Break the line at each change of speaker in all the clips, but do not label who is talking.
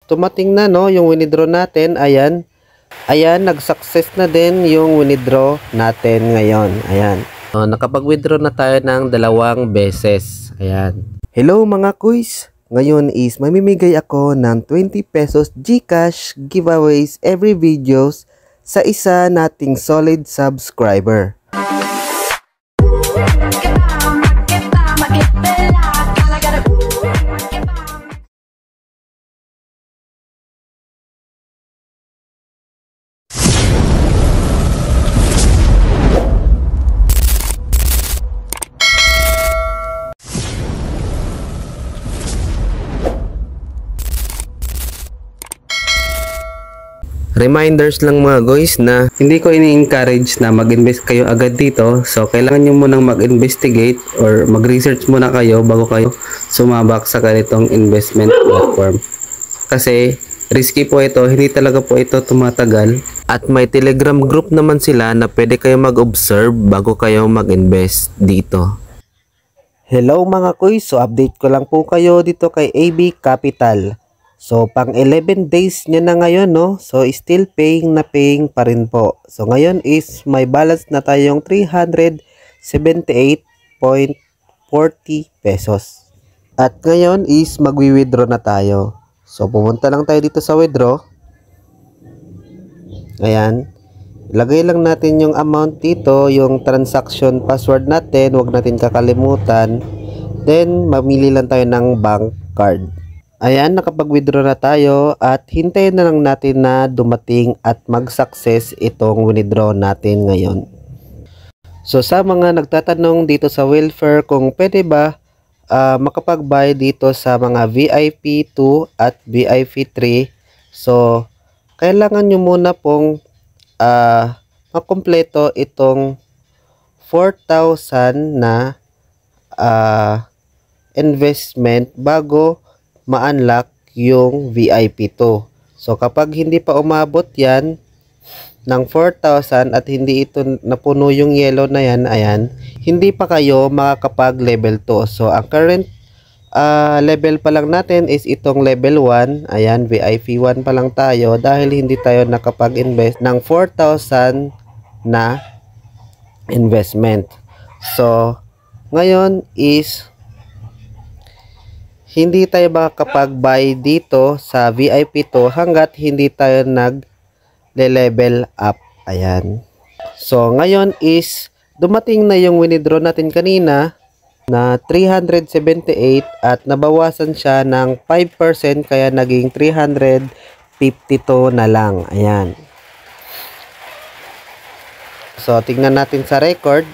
dumating na no, yung winidraw natin. Ayan. Ayan, nag-success na din yung winidraw natin ngayon. Ayan. So, nakapag-withdraw na tayo ng 2 beses. Ayan. Hello mga kuys! Ngayon is mamimigay ako ng 20 pesos GCash giveaways every videos sa isa nating solid subscriber. Reminders lang mga guys na hindi ko ini-encourage na mag-invest kayo agad dito. So kailangan nyo munang mag-investigate or mag-research muna kayo bago kayo sumabak sa ganitong investment platform. Kasi risky po ito, hindi talaga po ito tumatagal. At may Telegram group naman sila na pwede kayo mag-observe bago kayo mag-invest dito. Hello mga kuys, so update ko lang po kayo dito kay AB Capital. So, pang 11 days niya na ngayon, no? So, still paying pa rin po. So, ngayon is may balance na tayong 378.40 pesos. At ngayon is magwi-withdraw na tayo. So, pumunta lang tayo dito sa withdraw. Ayan. Ilagay lang natin yung amount dito, yung transaction password natin. Huwag natin kakalimutan. Then, mamili lang tayo ng bank card. Ayan, nakapag-withdraw na tayo at hintayin na lang natin na dumating at mag-success itong withdraw natin ngayon. So sa mga nagtatanong dito sa welfare kung pwede ba makapag-buy dito sa mga VIP 2 at VIP 3, so kailangan nyo muna pong makumpleto itong 4,000 na investment bago ma-unlock yung VIP 2. So kapag hindi pa umabot yan ng 4,000 at hindi ito napuno yung yellow na yan, ayan, hindi pa kayo makakapag level 2. So ang current level pa lang natin is itong level 1. Ayan, VIP 1 pa lang tayo dahil hindi tayo nakapag-invest ng 4,000 na investment. So ngayon is hindi tayo makakapag-buy dito sa VIP 2 hanggat hindi tayo nag-level up. Ayan. So, ngayon is dumating na yung withdraw natin kanina na 378 at nabawasan siya ng 5% kaya naging 352 na lang. Ayan. So, tingnan natin sa record.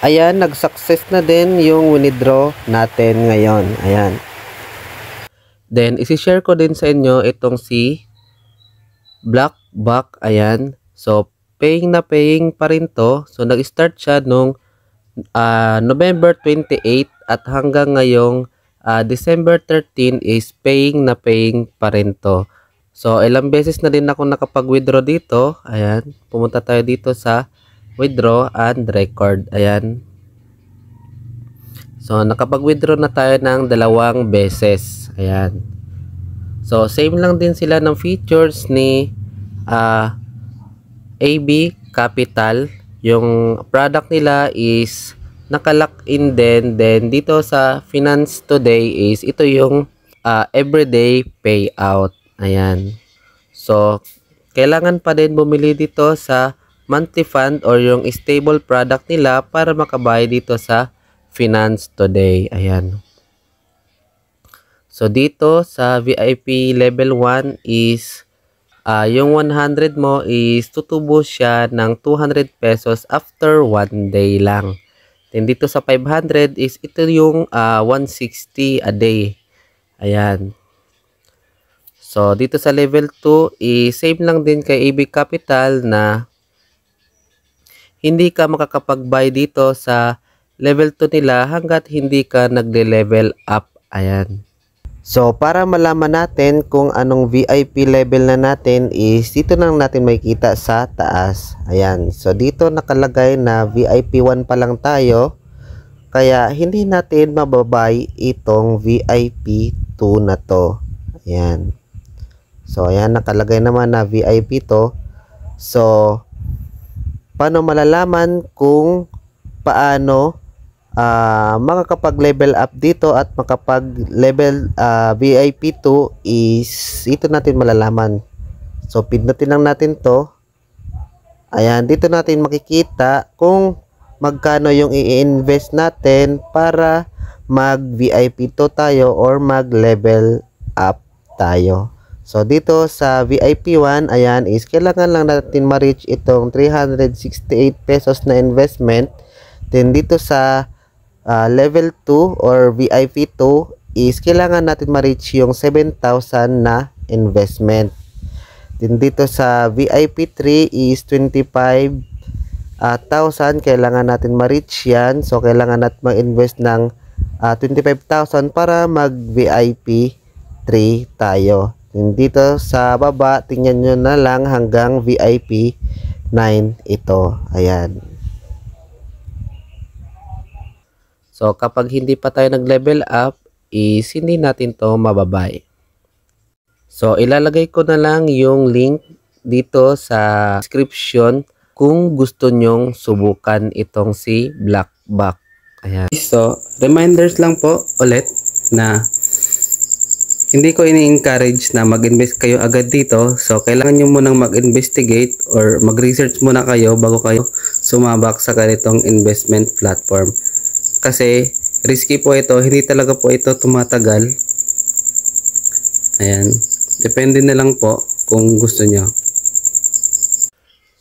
Ayan, nag-success na din yung withdraw natin ngayon. Ayan. Then, isi-share ko din sa inyo itong si Blackback. Ayan. So, paying na paying pa rin to. So, nag-start siya nung November 28 at hanggang ngayong December 13 is paying na paying pa rin to. So, ilang beses na din ako nakapag-withdraw dito. Ayan. Pumunta tayo dito sa withdraw and record. Ayan. So, nakapag-withdraw na tayo ng 2 beses. Ayan. So, same lang din sila ng features ni AB Capital. Yung product nila is nakalock in din. Then, dito sa Finance Today is ito yung everyday payout. Ayan. So, kailangan pa din bumili dito sa monthly fund or yung stable product nila para makabuy dito sa Finance Today. Ayan. So dito sa VIP level 1 is yung 100 mo is tutubo siya ng 200 pesos after 1 day lang. Then dito sa 500 is ito yung 160 a day. Ayan. So dito sa level 2 is same lang din kay AB Capital na hindi ka makakapag-buy dito sa level 2 nila hanggat hindi ka nagle-level up. Ayan. So, para malaman natin kung anong VIP level na natin is dito lang natin makikita sa taas. Ayan. So, dito nakalagay na VIP 1 pa lang tayo.
Kaya hindi natin mababay itong VIP 2 na to. Ayan. So ayan, nakalagay naman na VIP to. So paano malalaman kung paano makakapag-level up dito at makapag-level VIP 2 is ito natin malalaman. So pindutin lang natin to. Ayan, dito natin makikita kung magkano yung i-invest natin para mag VIP 2 tayo or mag-level up tayo. So dito sa VIP 1, ayan, is kailangan lang natin ma-reach itong 368 pesos na investment. Then dito sa level 2 or VIP 2 is kailangan natin ma-reach yung 7,000 na investment. Then dito sa VIP 3 is 25,000, kailangan natin ma-reach yan. So kailangan natin mag-invest ng 25,000 para mag VIP 3 tayo. Then dito sa baba, tingnan nyo na lang hanggang VIP 9 ito. Ayan. So kapag hindi pa tayo nag-level up, is hindi natin to mababay. So ilalagay ko na lang yung link dito sa description kung gusto nyong subukan itong si Blackback. Ayan.
So, reminders lang po ulit na hindi ko ini-encourage na mag-invest kayo agad dito. So, kailangan nyo munang mag-investigate or mag-research muna kayo bago kayo sumabak sa ganitong investment platform. Kasi, risky po ito. Hindi talaga po ito tumatagal. Ayan. Depende na lang po kung gusto nyo.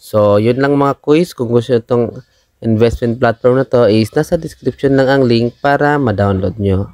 So, yun lang mga quiz. Kung gusto nyo itong investment platform na to is nasa description lang ang link para ma-download nyo.